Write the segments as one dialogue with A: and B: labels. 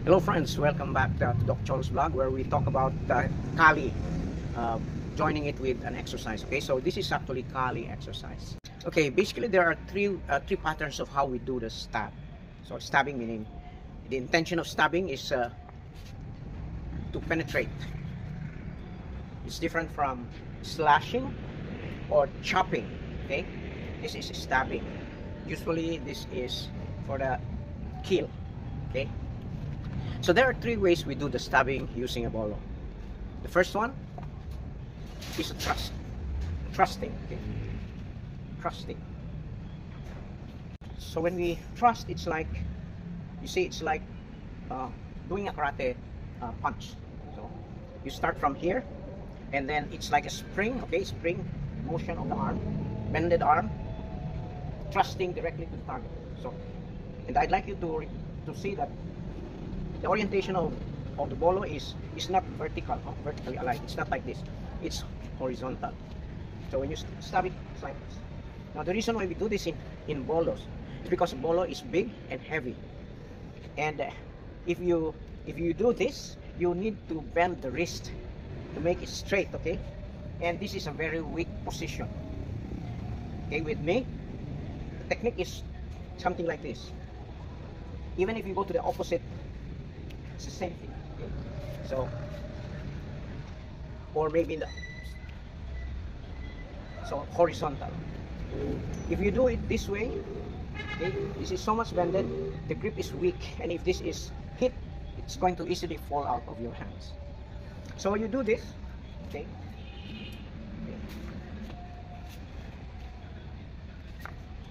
A: Hello friends, welcome back to Doc Chol's vlog, where we talk about Kali, joining it with an exercise. Okay, so this is actually Kali exercise. Okay, basically there are three patterns of how we do the stab. So stabbing meaning the intention of stabbing is to penetrate. It's different from slashing or chopping. Okay, this is stabbing. Usually this is for the kill. Okay. So there are three ways we do the stabbing using a bolo. The first one is a thrusting. Okay? Thrusting. So when we thrust, it's like, you see, it's like doing a karate punch. So you start from here, and then it's like a spring. Okay, spring motion of the arm, bended arm, thrusting directly to the target. So, and I'd like you to see that the orientation of the bolo is not vertically aligned. It's not like this. It's horizontal. So when you stab it, it's like this. Now the reason why we do this in bolos is because bolo is big and heavy. And if you do this, you need to bend the wrist to make it straight. Okay, and this is a very weak position. Okay, with me, the technique is something like this. Even if you go to the opposite, it's the same thing. Okay? So, or maybe so horizontal. If you do it this way, okay, this is so much bended, the grip is weak, and if this is hit, it's going to easily fall out of your hands. So you do this, okay.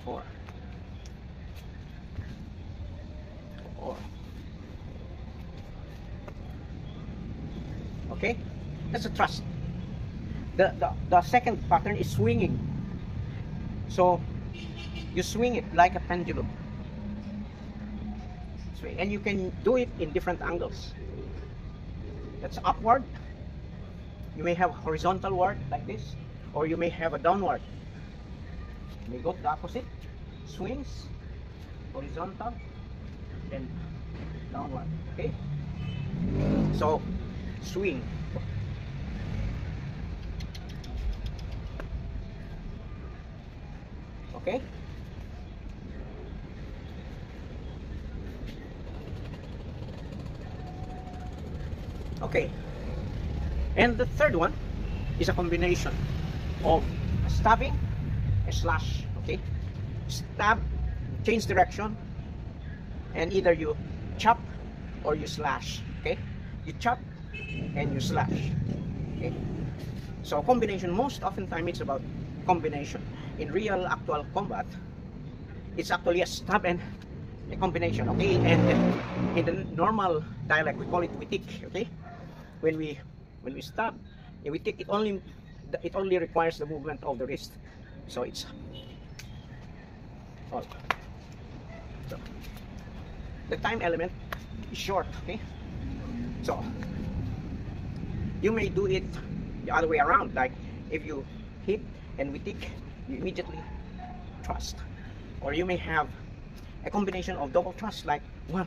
A: Four. Okay, that's a thrust. The second pattern is swinging. So you swing it like a pendulum. Swing, and you can do it in different angles. That's upward. You may have horizontal ward like this, or you may have a downward. You may go to the opposite. Swings, horizontal, and downward. Okay. So swing. Okay. Okay. And the third one is a combination of stabbing and slash. Okay. Stab, change direction, and either you chop or you slash. Okay. You chop and you slash. Okay, so combination, most often time it's about combination. In real actual combat, it's actually a stab and a combination. Okay, and in the normal dialect we call it witik. Okay, when we stab, witik, it only requires the movement of the wrist. So it's all. So the time element is short. Okay, so you may do it the other way around, like if you hit and witik, you immediately thrust. Or you may have a combination of double thrust, like 1,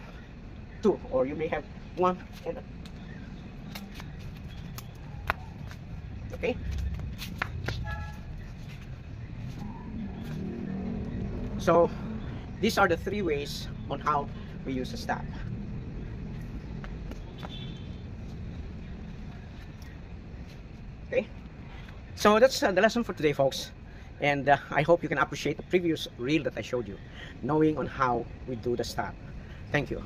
A: 2, or you may have 1 and a... Okay? So these are the three ways on how we use a stab. Okay, so that's the lesson for today, folks, and I hope you can appreciate the previous reel that I showed you, knowing on how we do the stab. Thank you.